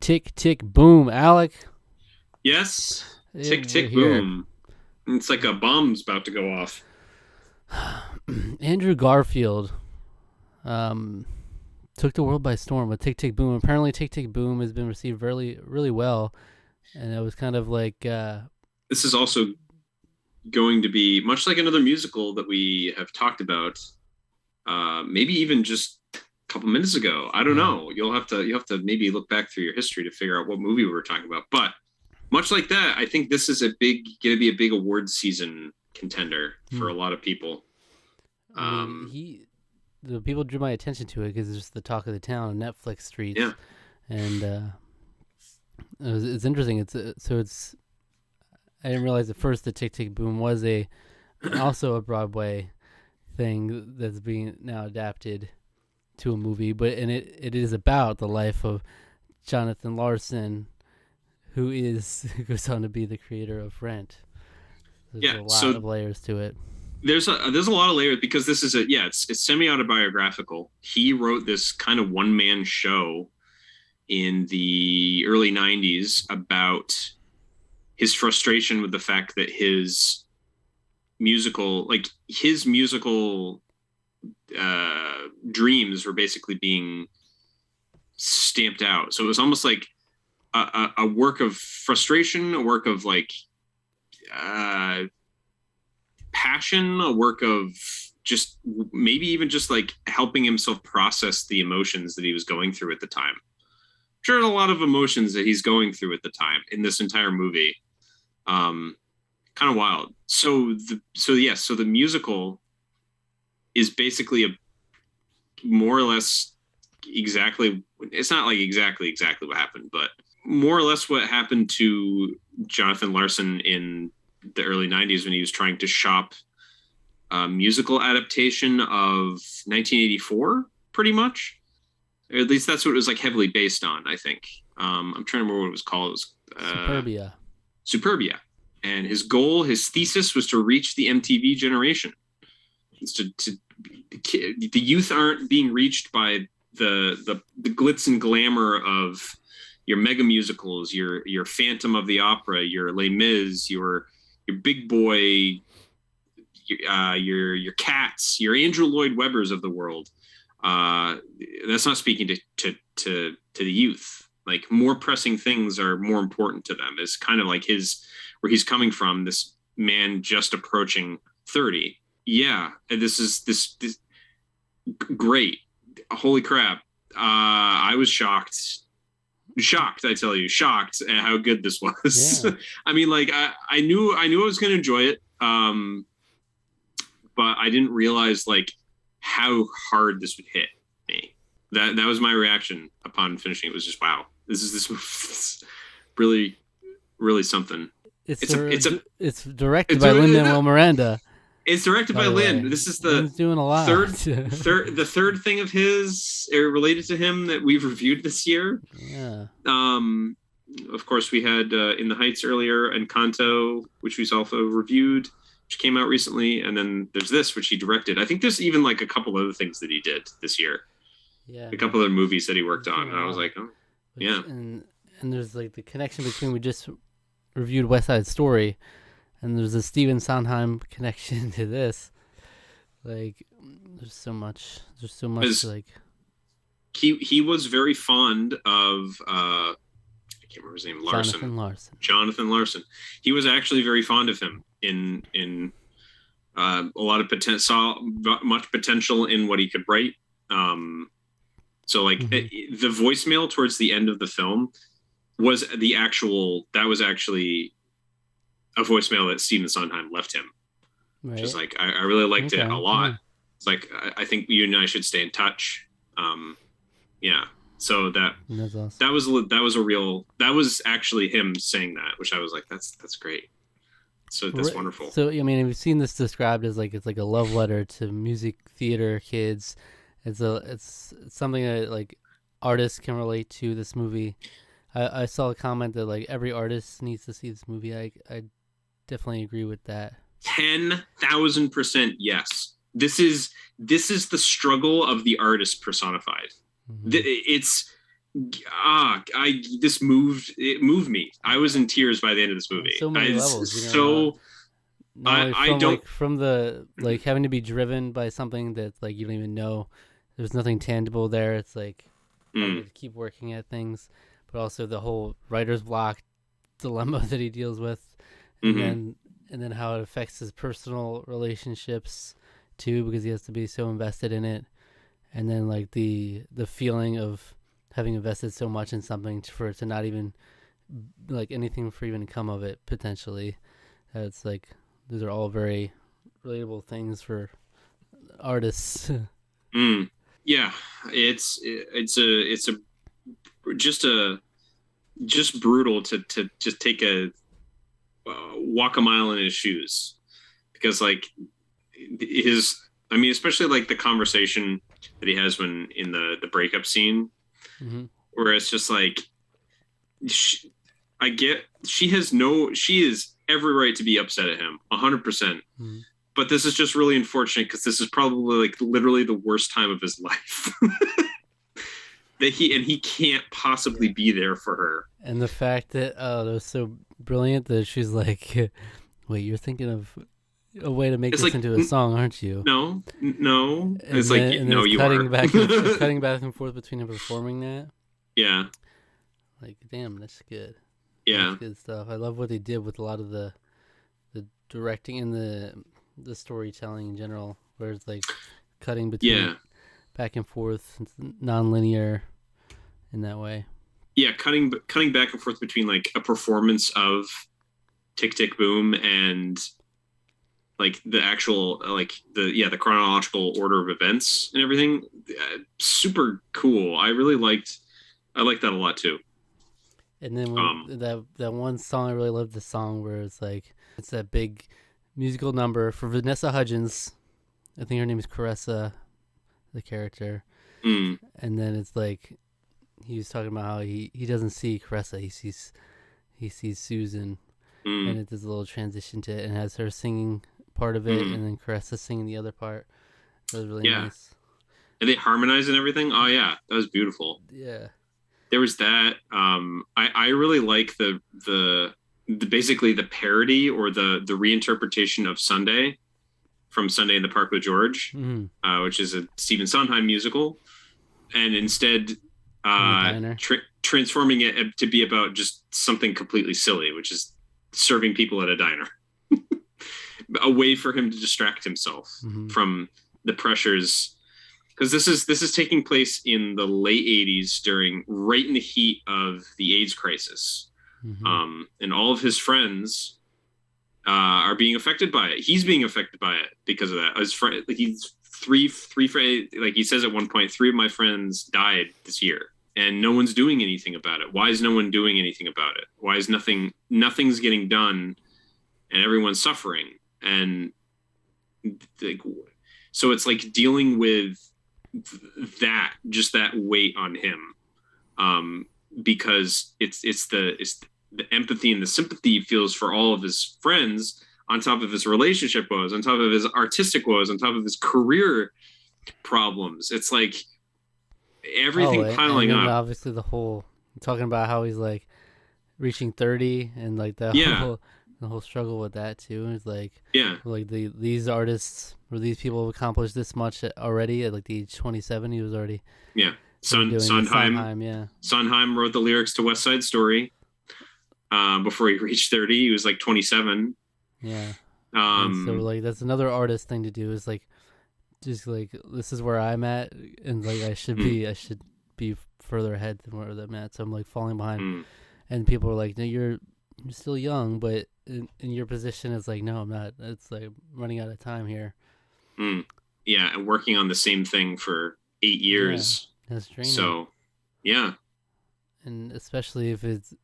Tick, tick, boom. Alec? Yes. Yeah, Tick, we're tick, here. boom. It's like a bomb's about to go off. Andrew Garfield took the world by storm with Tick, tick, boom. Apparently, Tick, tick, boom has been received really, really well. And it was kind of like... This is also going to be much like another musical that we have talked about, maybe even just a couple minutes ago. I don't know. You'll have to maybe look back through your history to figure out what movie we were talking about. But much like that, I think this is going to be a big award season contender for a lot of people. I mean, the people drew my attention to it because it's just the talk of the town on Netflix streets. Yeah. And it's interesting. I didn't realize at first that Tick Tick Boom was also a Broadway thing that's being now adapted to a movie, it is about the life of Jonathan Larson, who goes on to be the creator of Rent. There's a lot of layers to it. There's a lot of layers because this is it's semi-autobiographical. He wrote this kind of one-man show in the early 90s about his frustration with the fact that his musical dreams were basically being stamped out. So it was almost like a work of frustration, a work of like passion, a work of just maybe even just like helping himself process the emotions that he was going through at the time. Sure, a lot of emotions that he's going through at the time in this entire movie. Kind of wild. So the musical is basically a more or less exactly. It's not like exactly what happened, but more or less what happened to Jonathan Larson in the early 90s when he was trying to shop a musical adaptation of 1984, pretty much. Or at least that's what it was like heavily based on, I think. I'm trying to remember what it was called. It was Superbia. And his thesis was to reach the MTV generation. It's the youth aren't being reached by the glitz and glamour of your mega musicals, your Phantom of the Opera, your Les Mis, your Big Boy, your Cats, your Andrew Lloyd Webbers of the world. That's not speaking to the youth. Like, more pressing things are more important to them. It's kind of like where he's coming from, this man just approaching 30. Yeah, this is great. Holy crap. I was shocked, I tell you, shocked at how good this was. Yeah. I mean, like, I knew I was going to enjoy it. But I didn't realize like how hard this would hit me. That was my reaction upon finishing. It was just, wow, this is really, really something. It's directed by Lin-Manuel Miranda. It's directed by Lin. This is the doing a lot. the third thing of his related to him that we've reviewed this year. Yeah. Of course, we had In the Heights earlier, and Encanto, which we've also reviewed, which came out recently, and then there's this, which he directed. I think there's even like a couple other things that he did this year. Yeah. A couple other movies that he worked on, and I was like, oh, yeah. And there's like the connection between, we just reviewed West Side Story, and there's a Stephen Sondheim connection to this. Like, there's so much like. He was very fond of I can't remember his name. Jonathan Larson. He was actually very fond of him in a lot of potential. Saw much potential in what he could write. So like the voicemail towards the end of the film was actually a voicemail that Stephen Sondheim left him. Right. Which is like, I really liked it a lot. Yeah. It's like, I think you and I should stay in touch. Yeah. So that's awesome. that was actually him saying that, which I was like, that's great. So that's wonderful. So, I mean, we've seen this described as like, it's like a love letter to music theater kids. It's something that like artists can relate to this movie. I saw a comment that like every artist needs to see this movie. I definitely agree with that. 10,000% yes. This is the struggle of the artist personified. Mm-hmm. I this moved it moved me. I was in tears by the end of this On movie. so many levels, So not only I from don't. from the having to be driven by something that like you don't even know, there's nothing tangible there. It's like having Mm, to keep working at things, but also the whole writer's block dilemma that he deals with, and mm-hmm, then how it affects his personal relationships too, because he has to be so invested in it, and then like the feeling of having invested so much in something for it to not even like anything for even to come of it potentially. It's like those are all very relatable things for artists. mm. Yeah, it's a just a just brutal to just take a walk a mile in his shoes, because like his I mean, especially like the conversation that he has when in the breakup scene, Mm-hmm. where it's just like she, I get she is every right to be upset at him 100%, Mm-hmm. but this is just really unfortunate because this is probably like literally the worst time of his life. That he can't possibly Yeah. be there for her. And the fact that that was so brilliant that she's like, "Wait, you're thinking of a way to make It's this like into a song, aren't you?" no. It's like And then no, it's you are. cutting back and forth between him performing that. Yeah, Like, damn, that's good. That's yeah, good stuff. I love what they did with a lot of the directing and the storytelling in general, where it's like cutting between yeah, back and forth, it's non-linear in that way. yeah. Cutting back and forth between like a performance of Tick Tick Boom and like the actual like the chronological order of events and everything. Super cool. I liked that a lot too. And then when Um, that one song, I really love the song where it's like it's that big musical number for Vanessa Hudgens. I think her name is Caressa, the character. mm, And then it's like he was talking about how he doesn't see Caressa, he sees Susan, and mm, it does a little transition to it and has her singing part of it, mm, and then Caressa singing the other part. It was really yeah. nice. And they harmonize and everything. Oh yeah, that was beautiful. Yeah. There was that. I really like the basically the parody or the reinterpretation of Sunday from Sunday in the Park with George, Mm-hmm. which is a Stephen Sondheim musical, and instead In the diner. transforming it to be about just something completely silly, which is serving people at a diner, a way for him to distract himself Mm-hmm. from the pressures, because this is taking place in the late 80s during right in the heat of the AIDS crisis. Mm-hmm. And all of his friends are being affected by it. He's being affected by it because of that. His friend, like he's three, like he says at one point, three of my friends died this year, and no one's doing anything about it. Why is no one doing anything about it? Why is nothing's getting done, and everyone's suffering? And like, so it's like dealing with just that weight on him, because it's the empathy and the sympathy he feels for all of his friends, on top of his relationship woes, on top of his artistic woes, on top of his career problems. It's like everything And piling then up. obviously the whole talking about how he's like reaching 30 and like Yeah, the whole struggle with that too. It's yeah, like these artists or these people have accomplished this much already at like the age 27. He was already yeah. doing the Sondheim Sondheim, yeah. Sondheim wrote the lyrics to West Side Story before he reached 30. He was like 27. Yeah. And so Um, like that's another artist thing to do is like just like this is where I'm at and like mm, I should be further ahead than where I'm at. So I'm like falling behind. mm, And people are like, no, you're still young, but in your position, it's like, no, I'm not. It's like I'm running out of time here. mm. Yeah, and working on the same thing for eight Yeah, years. that's draining. So, yeah. And especially if it's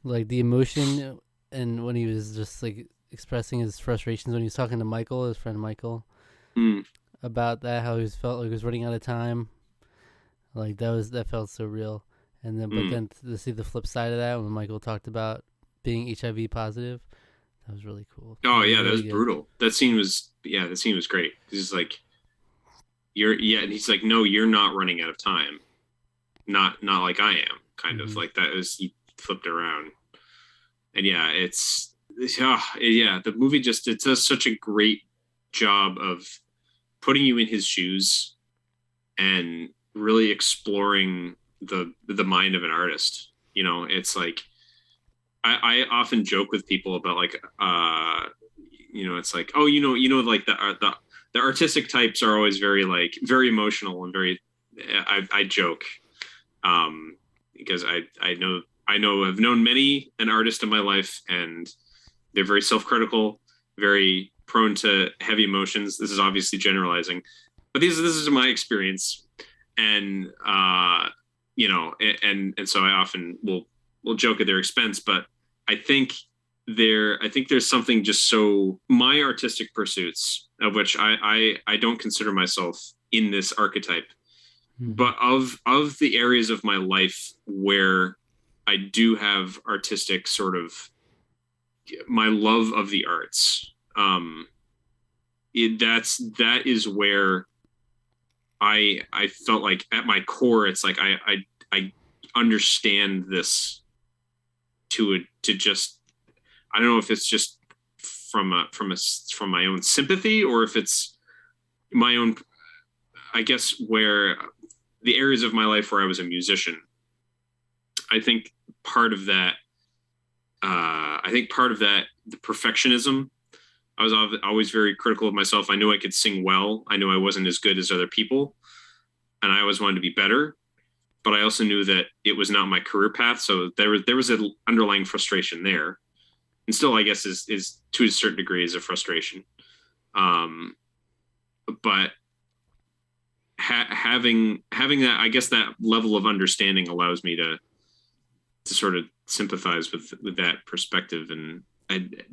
like the emotion and when he was just like expressing his frustrations when he was talking to Michael, his friend Michael, Mm, about that, how he felt like he was running out of time. Like that felt so real. And then, but mm. then to see the flip side of that when Michael talked about being HIV positive, that was really cool. Oh That was yeah, that really was good. brutal. That scene was great. He's like, and he's like, no, you're not running out of time. not like I am, kind of Mm-hmm. like that is he flipped around. And yeah, yeah, the movie just it does such a great job of putting you in his shoes and really exploring the mind of an artist. You know, it's like I often joke with people about like it's like, oh, like the artistic types are always very like very emotional and very I joke because I've known many an artist in my life, and they're very self-critical, very prone to heavy emotions. This is obviously generalizing, but this is my experience, and and so I often will joke at their expense, but I think I think there's something just so my artistic pursuits, of which I don't consider myself in this archetype, Mm-hmm. but of the areas of my life where I do have artistic sort of my love of the arts. That is where I felt like at my core, it's like I understand this to just I don't know if it's just from my own sympathy, or if it's my own, I guess, where the areas of my life where I was a musician. I think part of that the perfectionism. I was always very critical of myself. I knew I could sing well. I knew I wasn't as good as other people, and I always wanted to be better. But I also knew that it was not my career path. So there was an underlying frustration there, and still, I guess, is to a certain degree is a frustration. But having that, I guess, that level of understanding allows me to sort of sympathize with that perspective, and it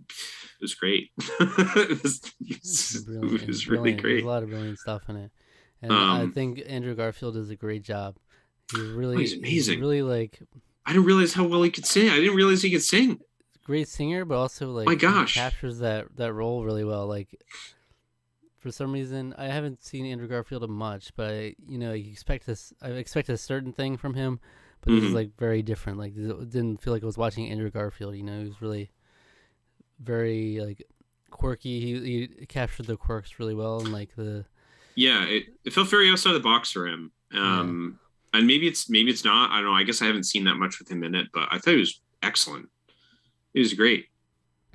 was great. it Brilliant. was really Brilliant. There's a great. lot of brilliant stuff in it, and I Um, think Andrew Garfield does a great job. he's He's amazing. really like I didn't realize how well he could sing. I didn't realize he could sing. great singer, but also My like he gosh. captures that role really well. Like for some reason, I haven't seen Andrew Garfield much, but I expect a certain thing from him, but this is Hmm. like very different. Like it didn't feel like I was watching Andrew Garfield. He was really very like quirky. He captured the quirks really well, and like the Yeah, it felt very outside the box for him. yeah. And maybe it's not. I don't know. I guess I haven't seen that much with him in it, but I thought he was excellent. He was great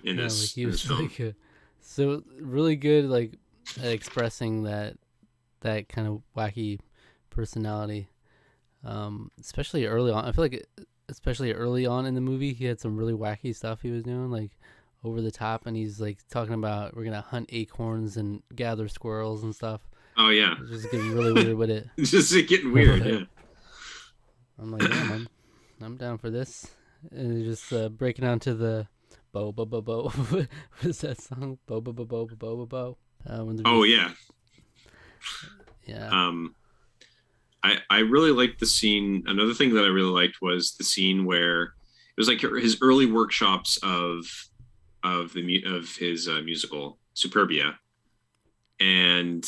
Yeah, like he in this was film. like so really good like at expressing that kind of wacky personality. Especially early on. I feel like especially early on in the movie, he had some really wacky stuff he was doing, like over the top, and he's like talking about we're gonna hunt acorns and gather squirrels and stuff. Oh yeah, It's just getting really weird with it. it's just getting weird. But Yeah. I'm like, yeah, I'm down for this. And just breaking down to the bo bo bo bo. What is that song? Bo bo bo bo bo bo bo. When they're Oh just yeah. yeah. Um, I really liked the scene. Another thing that I really liked was the scene where it was like his early workshops of his musical Superbia, and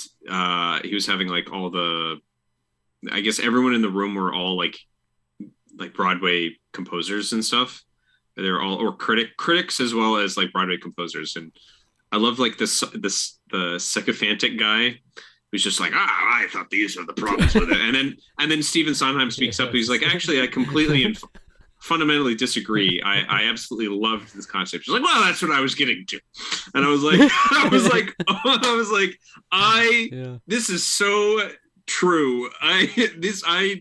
he was having like all the, I guess everyone in the room were all like Broadway composers and stuff. They're all or critics as well as like Broadway composers, and I love like the sycophantic guy who's just like, I thought these are the problems with it, and then Stephen Sondheim speaks up. He's Yes. like, actually, I completely and fundamentally disagree. I absolutely loved this concept. She's like, well, that's what I was getting to, and I was like, I was like, Yeah. this is so true. I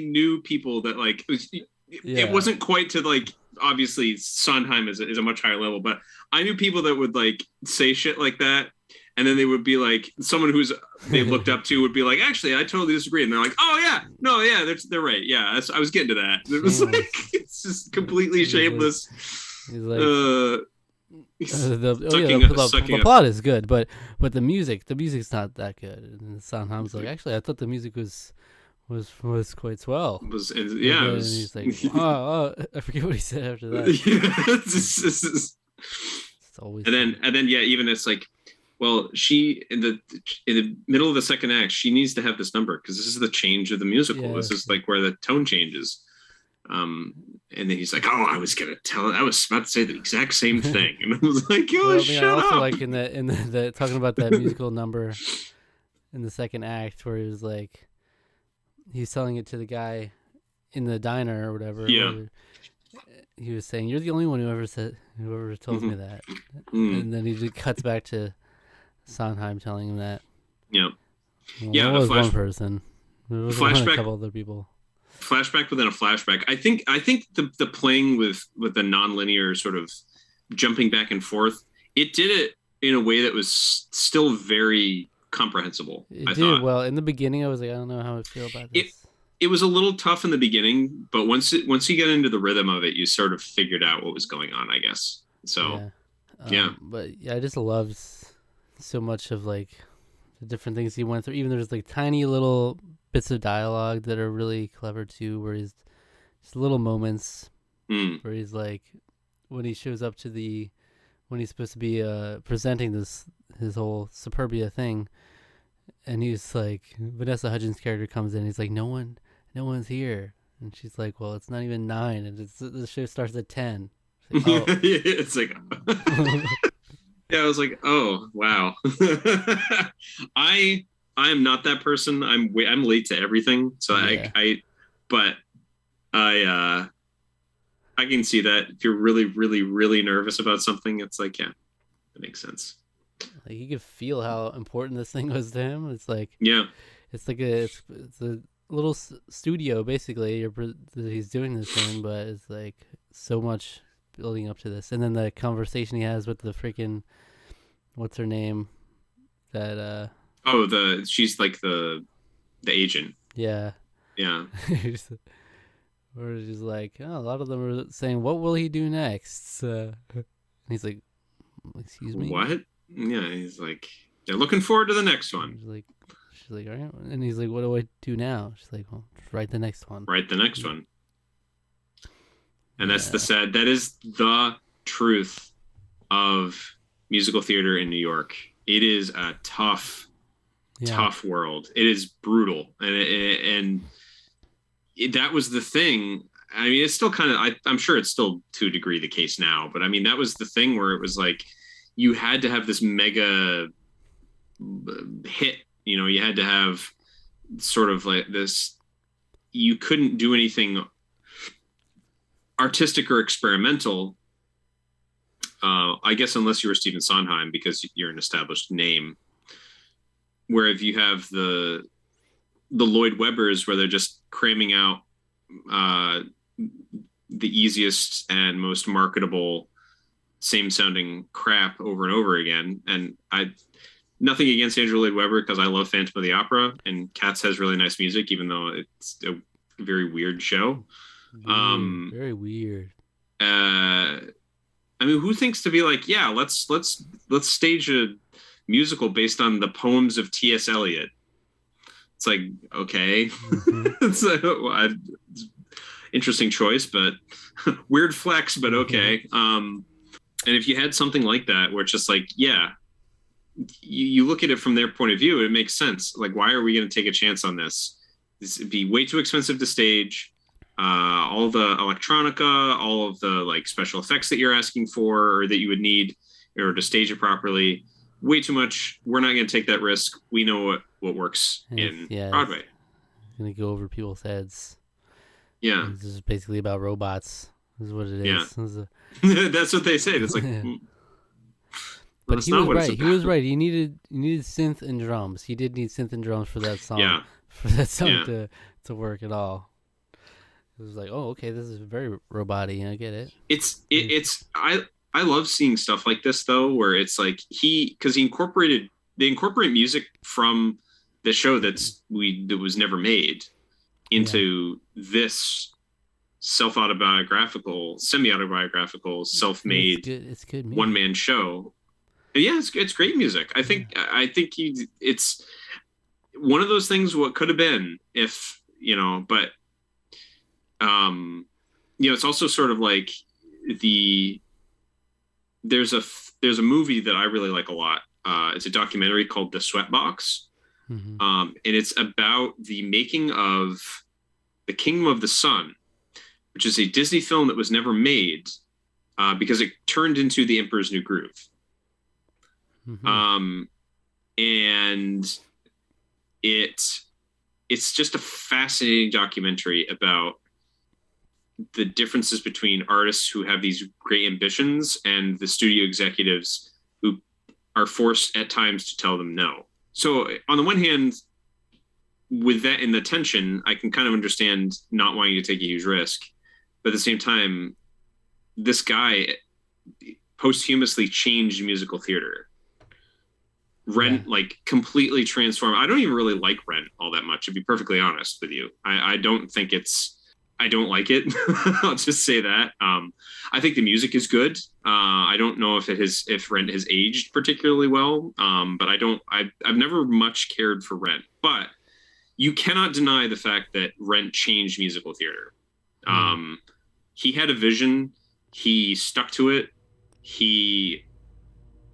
knew people that like it Yeah. wasn't quite to like obviously Sondheim is a much higher level, but I knew people that would like say shit like that, and then they would be like someone who's they looked up to would be like, actually, I totally disagree, and they're like, oh yeah, no, yeah, they're right, yeah, I was getting to that. It was like Shameless. it's just completely shameless. He's like Uh, the sucking up. plot is good, but the music's not that good. And Sondheim's like, actually, I thought the music was quite swell. Was And yeah, it then was. he's like, oh, I forget what he said after that. Yeah, it's It's always and then yeah, even it's like Well, she in the middle of the second act, she needs to have this number because this is the change of the musical. Yeah. This is like where the tone changes. Um, and then he's like, "Oh, I was gonna tell. I was about to say the exact same thing," and I was like, "Oh, Well, I mean, I shut also up!" like in the talking about that musical number in the second act where he was like, he's telling it to the guy in the diner or whatever. Yeah. Where he was saying, "You're the only one who ever tells me that," and then he just cuts back to Sondheim telling him that. Yeah. Well, Yeah, that the was flash- one person. There was flashback- a couple other people. Flashback within a flashback. I think the playing with the nonlinear sort of jumping back and forth, it did it in a way that was still very comprehensible. I thought. Well in the beginning. I was like, I don't know how I feel about this. It was a little tough in the beginning, but once you get into the rhythm of it, you sort of figured out what was going on, I guess. So yeah. But yeah, I just loved so much of like the different things he went through. Even there's like tiny little bits of dialogue that are really clever too, where he's just little moments where he's like, when he shows up to when he's supposed to be presenting his whole Superbia thing, and he's like, Vanessa Hudgens' character comes in, he's like, no one's here, and she's like, well, it's not even 9, and the show starts at 10. It's like, yeah, I was like, oh wow. I'm not that person. I'm late to everything, so yeah. I can see that if you're really, really, really nervous about something, it's like, yeah, that makes sense. Like you could feel how important this thing was to him. It's like, yeah, it's like it's a little studio basically that he's doing this in, but it's like so much building up to this, and then the conversation he has with the freaking, what's her name, that she's like the agent. Yeah. Or just like, a lot of them are saying, what will he do next? And he's like, excuse me? What? Yeah, he's like, they're looking forward to the next one. She's like, all right. And he's like, what do I do now? She's like, well, just write the next one. Write the next one. And that's that is the truth of musical theater in New York. It is a tough world. It is brutal. And that was the thing. I mean, it's still kind of, I'm sure it's still to a degree the case now, but I mean, that was the thing where it was like, you had to have this mega hit, you had to have sort of like this, you couldn't do anything artistic or experimental, I guess, unless you were Stephen Sondheim, because you're an established name. Where if you have the Lloyd Webbers, where they're just cramming out the easiest and most marketable, same sounding crap over and over again. And nothing against Andrew Lloyd Webber, because I love Phantom of the Opera, and Cats has really nice music, even though it's a very weird show. Very weird. I mean, who thinks to be like, yeah, let's stage a musical based on the poems of T.S. Eliot? It's like, okay. It's interesting choice, but weird flex, but okay. And if you had something like that, where it's just like, yeah, you look at it from their point of view, it makes sense. Like, why are we going to take a chance on this? This would be way too expensive to stage. All the electronica, all of the like special effects that you're asking for, or that you would need in order to stage it properly, way too much. We're not going to take that risk. We know what works in Broadway. It's going to go over people's heads. Yeah. This is basically about robots. This is what it is. Yeah. That's what they say. It's like, but he was right. He was right. He needed synth and drums. He did need synth and drums for that song. Yeah. For that song to work at all. It was like, oh, okay, this is very robot-y. I get it. I love seeing stuff like this though, where it's like they incorporate music from the show that was never made into this semi-autobiographical, self-made, it's good one-man show. And yeah, it's great music. I think it's one of those things. What could have been if but. It's also sort of like there's a movie that I really like a lot, it's a documentary called The Sweatbox. Mm-hmm. And it's about the making of The Kingdom of the Sun, which is a Disney film that was never made because it turned into The Emperor's New Groove. Mm-hmm. And it's just a fascinating documentary about the differences between artists who have these great ambitions and the studio executives who are forced at times to tell them no. So on the one hand, with that in the tension, I can kind of understand not wanting to take a huge risk. But at the same time, this guy posthumously changed musical theater. Rent like completely transformed. I don't even really like Rent all that much, to be perfectly honest with you. I don't think I don't like it. I'll just say that. I think the music is good. I don't know if Rent has aged particularly well. But I've never much cared for Rent. But you cannot deny the fact that Rent changed musical theater. He had a vision. He stuck to it.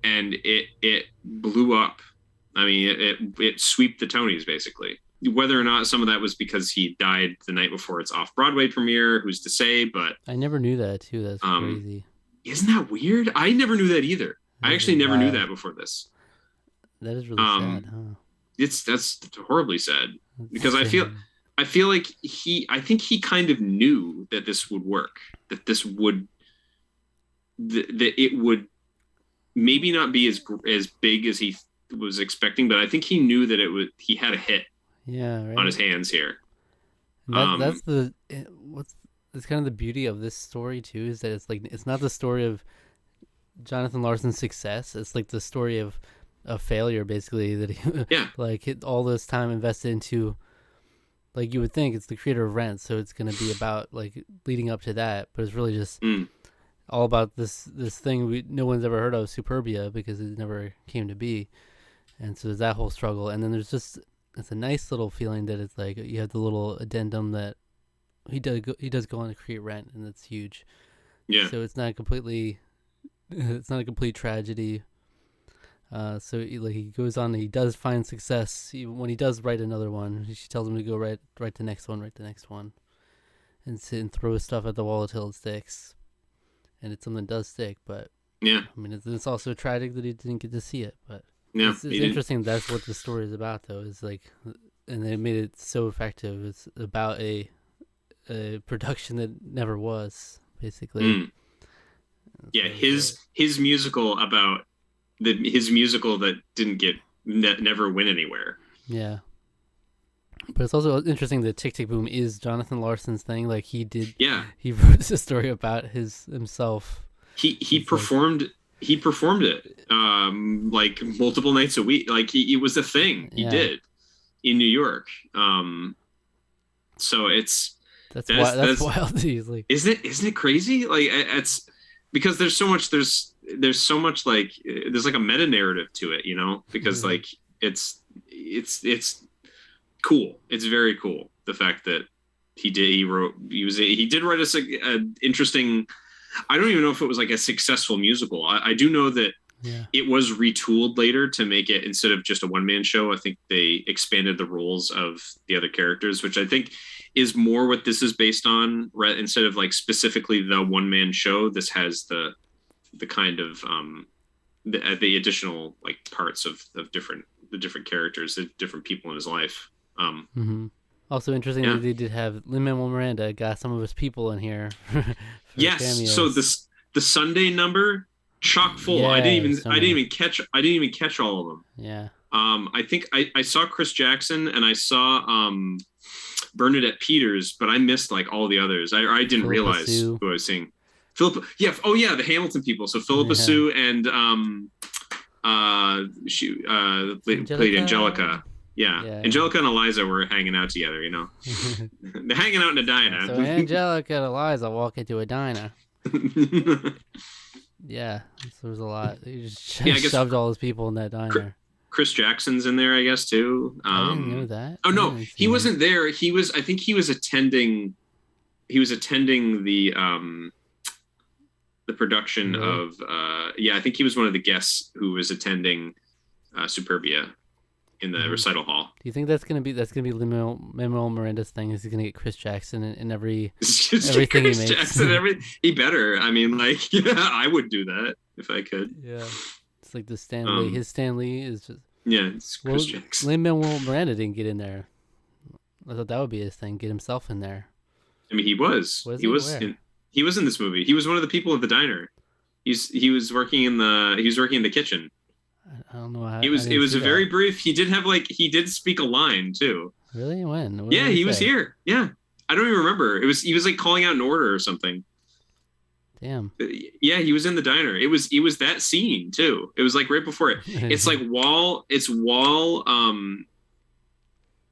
And it blew up. I mean, it swept the Tonys basically. Whether or not some of that was because he died the night before its off-Broadway premiere, who's to say? But I never knew that too. That's crazy. Isn't that weird? I never knew that either. I actually never knew that before this. That is really sad, huh? That's horribly sad because I feel like I think he kind of knew that this would work, that it would maybe not be as big as he was expecting, but I think he knew that he had a hit on his hands here. That's it's kind of the beauty of this story too, is that it's not the story of Jonathan Larson's success. It's like the story of a failure, basically, that he all this time invested into. Like, you would think it's the creator of Rent, so it's going to be about like leading up to that, but it's really just all about this thing no one's ever heard of, Superbia, because it never came to be. And so there's that whole struggle, and then there's just, it's a nice little feeling that it's like you have the little addendum that he does go on to create Rent, and that's huge. Yeah. So it's not a complete tragedy. So he goes on and he does find success. Even when he does write another one, she tells him to go write the next one, and sit and throw stuff at the wall until it sticks. And it's something that does stick, but yeah, I mean, it's also tragic that he didn't get to see it. But yeah, it's interesting. That's what the story is about, though. Is like, and they made it so effective. It's about a production that never was, basically. Yeah, his musical about his musical that didn't never went anywhere. Yeah. But it's also interesting that Tick Tick Boom is Jonathan Larson's thing. Like, he wrote this story about himself. He performed it like multiple nights a week. Like, it was a thing he did in New York. So that's wild. Like, isn't it crazy? Like, it's because there's so much like there's like a meta narrative to it, you know, because like it's cool. It's very cool. The fact that he did write a interesting, I don't even know if it was like a successful musical. I do know that it was retooled later to make it, instead of just a one-man show, I think they expanded the roles of the other characters, which I think is more what this is based on. Instead of like specifically the one-man show, this has the kind of the additional like parts of the different characters, the different people in his life. Also interesting that they did have Lin-Manuel Miranda got some of his people in here. Yes, cameos. So the Sunday number chock full. Yeah, I didn't even catch all of them. Yeah. I think I saw Chris Jackson and I saw Bernadette Peters, but I missed like all the others. I didn't realize who I was seeing. Philippa, yeah, the Hamilton people. So Philippa Sue and she played Angelica. Yeah. Angelica and Eliza were hanging out together, you know. They're hanging out in a diner. So Angelica and Eliza walk into a diner. Yeah, so there was a lot. He just shoved all his people in that diner. Chris Jackson's in there, I guess, too. I didn't know that. Oh no, he wasn't there. I think he was attending. He was attending the production of. I think he was one of the guests who was attending Superbia in the recital hall. Do you think that's gonna be Lin-Manuel Miranda's thing? Is he gonna get Chris Jackson in everything Chris he makes? Jackson, he better. I mean, like, yeah, I would do that if I could. Yeah, it's like the Stanley. His Stanley is just it's Chris Jackson. Lin-Manuel Miranda didn't get in there. I thought that would be his thing. Get himself in there. I mean, he was in this movie. He was one of the people at the diner. He was working in the kitchen. I don't know how. It was a very brief. He did speak a line too. Really? When? What yeah, he was here. Yeah, I don't even remember. He was like calling out an order or something. Damn. Yeah, he was in the diner. It was that scene too. It was like right before it. It's like while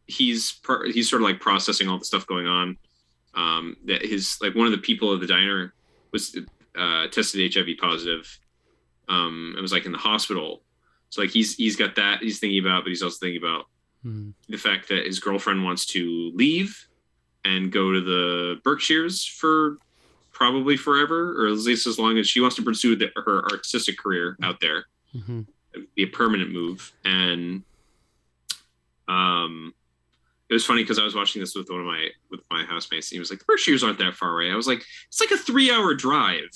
he's sort of like processing all the stuff going on. That his like one of the people at the diner was tested HIV positive. It was like in the hospital. So like he's got that he's thinking about, but he's also thinking about the fact that his girlfriend wants to leave and go to the Berkshires for probably forever, or at least as long as she wants to pursue her artistic career out there. It'd be a permanent move. And it was funny because I was watching this with with my housemates. And he was like, "The Berkshires aren't that far away." I was like, "It's like a 3-hour drive."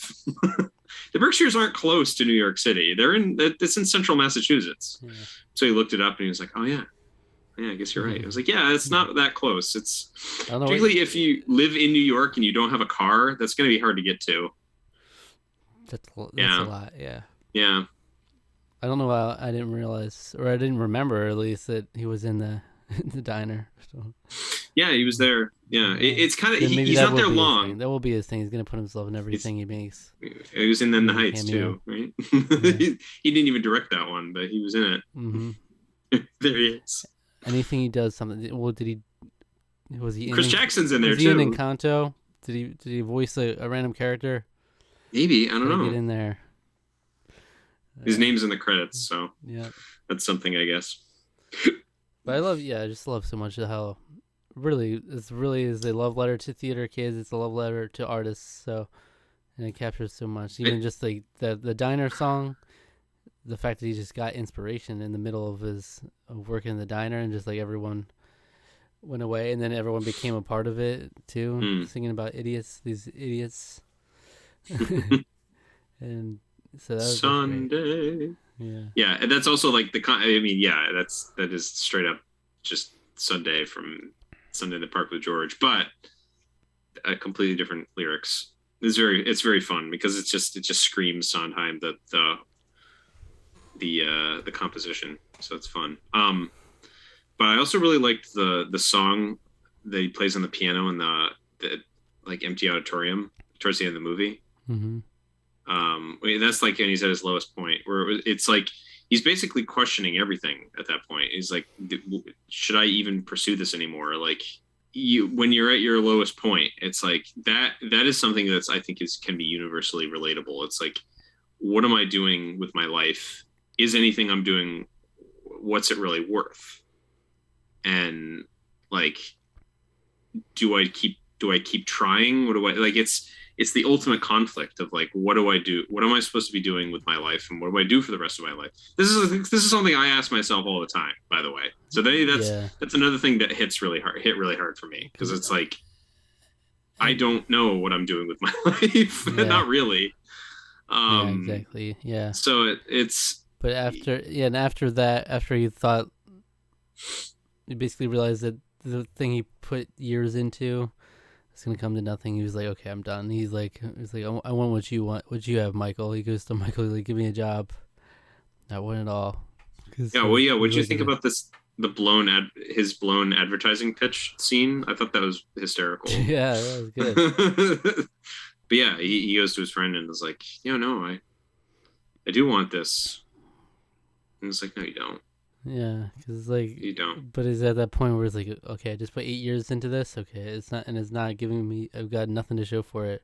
The Berkshires aren't close to New York City. It's in central Massachusetts. Yeah. So he looked it up and he was like, "Oh yeah, I guess you're right." I was like, "Yeah, it's not that close. It's particularly if you live in New York and you don't have a car, that's going to be hard to get to." That's a lot. Yeah. Yeah. I don't know how I didn't realize, or I didn't remember at least, that he was in the diner. So. Yeah, he was there. Yeah, it's kind of he's not there long. That will be his thing. He's gonna put himself in everything he makes. He was in the Heights too, right? Yeah. He didn't even direct that one, but he was in it. There he is. Anything he does, something. Well, did he? Was he? Chris Jackson's in there too. Was he in Encanto? Did he voice a random character? Maybe, I don't know. Get in there. His name's in the credits, so yeah, that's something, I guess. But I just love so much of how it's really is a love letter to theater kids. It's a love letter to artists. So, and it captures so much. Even just like the diner song, the fact that he just got inspiration in the middle of his working in the diner, and just like everyone went away, and then everyone became a part of it too, singing about these idiots, and so that was Sunday. Yeah, and that's also like that is straight up just Sunday from Sunday in the Park with George, but a completely different lyrics. It's very fun because it just screams Sondheim, the composition, so it's fun. But I also really liked the song that he plays on the piano in the like empty auditorium towards the end of the movie. That's like, and he's at his lowest point where it's like he's basically questioning everything at that point. He's like, should I even pursue this anymore? Like, when you're at your lowest point, it's like that is something that's, I think, can be universally relatable. It's like, what am I doing with my life? Is anything I'm doing, what's it really worth? And like, do I keep trying? What do I like? It's the ultimate conflict of like, what do I do? What am I supposed to be doing with my life? And what do I do for the rest of my life? This is something I ask myself all the time, by the way. So that's another thing that hit really hard for me. Cause it's like, I don't know what I'm doing with my life. Yeah. Not really. Yeah, exactly. Yeah. So but after you thought, you basically realized that the thing he put years into, it's gonna come to nothing. He was like, "Okay, I'm done." He's like, "I want what you want. What you have, Michael." He goes to Michael, he's like, "Give me a job." I want it all. Yeah. Well, yeah. What do you think about this? His blown advertising pitch scene. I thought that was hysterical. Yeah, that was good. But yeah, he goes to his friend and is like, "No, I do want this." And it's like, "No, you don't." Yeah, because like you don't. But it's at that point where it's like, okay, I just put 8 years into this. Okay, it's not giving me. I've got nothing to show for it,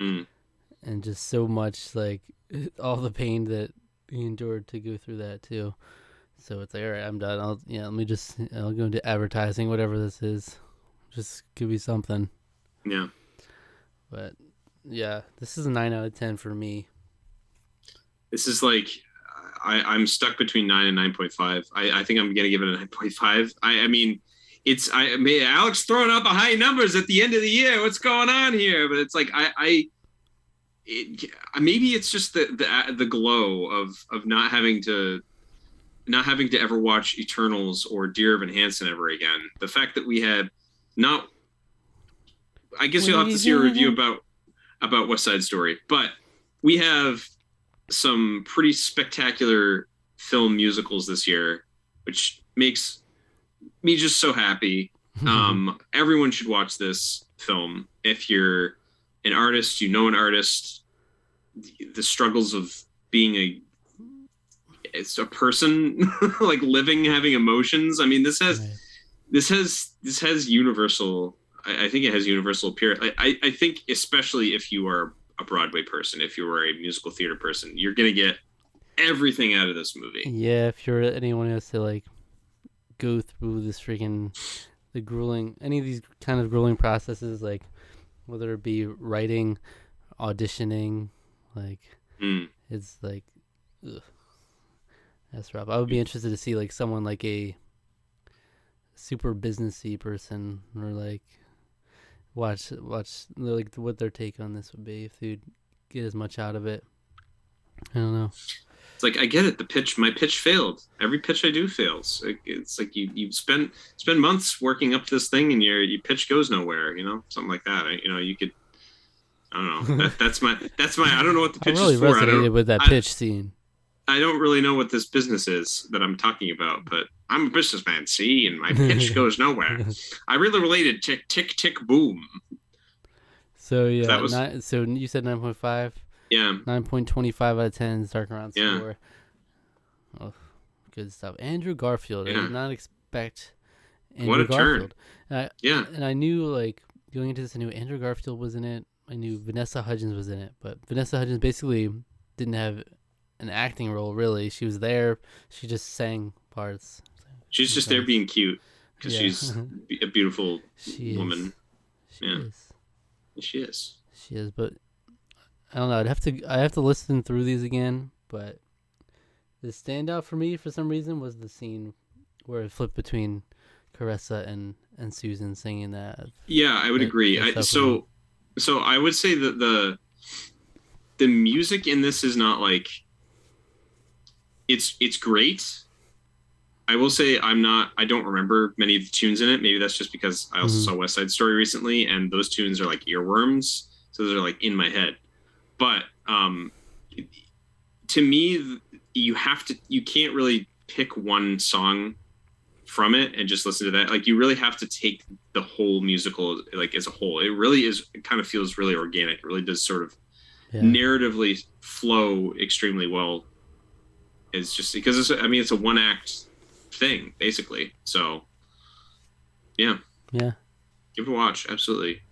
and just so much like all the pain that he endured to go through that too. So it's like, all right, I'm done. I'll go into advertising, whatever this is. Just give me something. Yeah. But yeah, this is a 9 out of 10 for me. This is like, I'm stuck between 9 and 9.5. I think I'm gonna give it a 9.5. I mean, Alex throwing out the high numbers at the end of the year. What's going on here? But it's like maybe it's just the glow of not having to ever watch Eternals or Dear Evan Hansen ever again. The fact that we had not, I guess you'll have to see a review about West Side Story, but we have some pretty spectacular film musicals this year, which makes me just so happy. Everyone should watch this film. If you're an artist, you know an artist, the struggles of being it's a person like living, having emotions. I mean, this has universal. I think it has universal appeal. I think especially if you are a Broadway person, if you are a musical theater person, you're gonna get everything out of this movie. Yeah, if you're anyone who has to like go through this any of these kind of grueling processes, like whether it be writing, auditioning, like it's like, ugh, that's rough. I would be interested to see like someone like a super businessy person, or like watch like what their take on this would be, if they'd get as much out of it. I don't know. It's like, I get it. My pitch failed. Every pitch I do fails. It's like you spend months working up this thing, and your pitch goes nowhere. Something like that. You could. I don't know. That's my. I don't know what the pitch is for. I resonated with that pitch scene. I don't really know what this business is that I'm talking about, but I'm a businessman, see, and my pitch goes nowhere. I really related to Tick Tick Boom. So yeah, so you said 9.5. Yeah. 9.25 out of 10 is Tarqaron score. Oh, good stuff. Andrew Garfield. Yeah. I did not expect Andrew Garfield. Turn. And I knew, like, going into this, I knew Andrew Garfield was in it. I knew Vanessa Hudgens was in it. But Vanessa Hudgens basically didn't have an acting role, really. She was there. She just sang parts. She's just there being cute because she's a beautiful woman. She is. She is, but I don't know. I have to listen through these again, but the standout for me for some reason was the scene where it flipped between Caressa and Susan singing that. Yeah, I would agree. So I would say that the music in this is not like it's great. I will say I don't remember many of the tunes in it. Maybe that's just because I also saw West Side Story recently, and those tunes are like earworms. So those are like in my head. But to me, you can't really pick one song from it and just listen to that. Like, you really have to take the whole musical like as a whole. It really is. It kind of feels really organic. It really does sort of narratively flow extremely well. It's just because it's a one act thing basically. So yeah, give it a watch. Absolutely.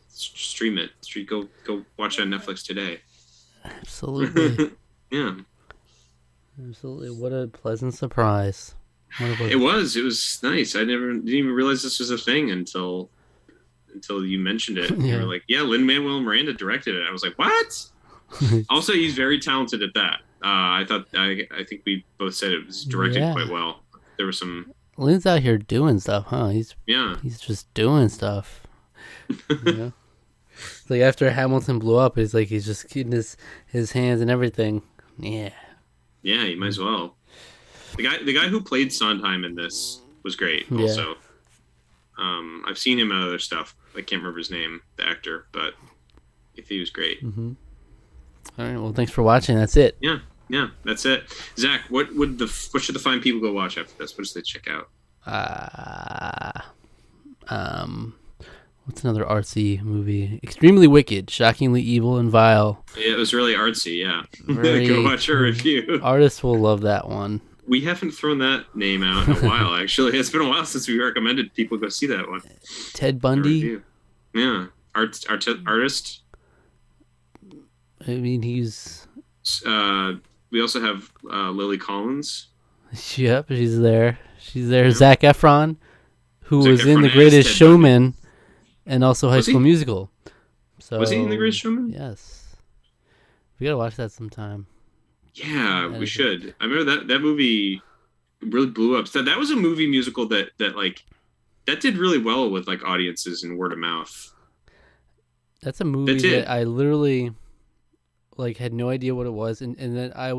Stream it. Go watch it on Netflix today. Absolutely. Yeah. Absolutely. What a pleasant surprise. It was nice. I didn't even realize this was a thing until you mentioned it. You were like, yeah, Lin-Manuel Miranda directed it. I was like, what? Also, he's very talented at that. I think we both said it was directed quite well. There was some. Lin's out here doing stuff, huh? He's just doing stuff. It's like after Hamilton blew up, he's just keeping his hands and everything. Yeah. Yeah, you might as well. The guy who played Sondheim in this was great. Also, I've seen him in other stuff. I can't remember his name, the actor, but he was great. Mm-hmm. All right. Well, thanks for watching. That's it. Yeah, that's it. Zach, what should the fine people go watch after this? What should they check out? What's another artsy movie? Extremely Wicked, Shockingly Evil and Vile. Yeah, it was really artsy. Yeah, go watch a review. Artists will love that one. We haven't thrown that name out in a while. Actually, it's been a while since we recommended people go see that one. Ted Bundy. Yeah, artist. I mean, he's. We also have Lily Collins. Yep, she's there. Yep. Zac Efron, who was in The Greatest Showman, and also High School Musical. So, was he in The Greatest Showman? Yes. We gotta watch that sometime. Yeah, That we is should. I remember that movie really blew up. So that was a movie musical that like that did really well with like audiences and word of mouth. that's a That movie that did. I literally like had no idea what it was, and then I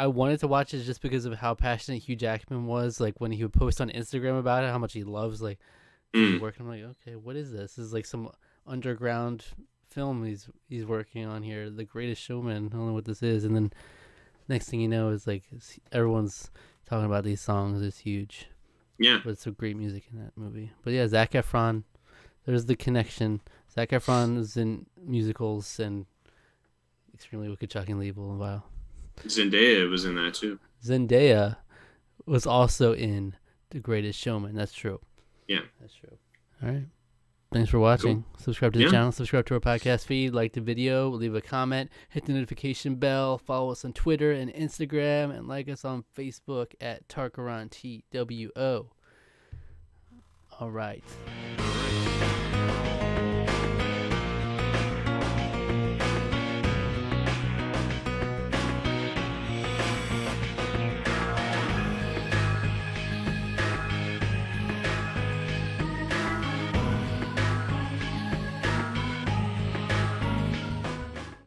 wanted to watch it just because of how passionate Hugh Jackman was. Like when he would post on Instagram about it, how much he loves like his Mm, work. I'm like, okay, what is this? This is like some underground film he's working on here, The Greatest Showman. I don't know what this is, and then next thing you know is like everyone's talking about these songs. It's huge, yeah. but it's some great music in that movie. But yeah, Zac Efron. There's the connection. Zac Efron is in musicals and Extremely Wicked, Shocking, Evil, and Vile. Zendaya was in that too. Zendaya was also in The Greatest Showman. That's true. Yeah. That's true. All right. Thanks for Cool. watching. Subscribe to the Yeah. channel. Subscribe to our podcast feed. Like the video. Leave a comment. Hit the notification bell. Follow us on Twitter and Instagram. And like us on Facebook at Tarqaron, TWO. All right.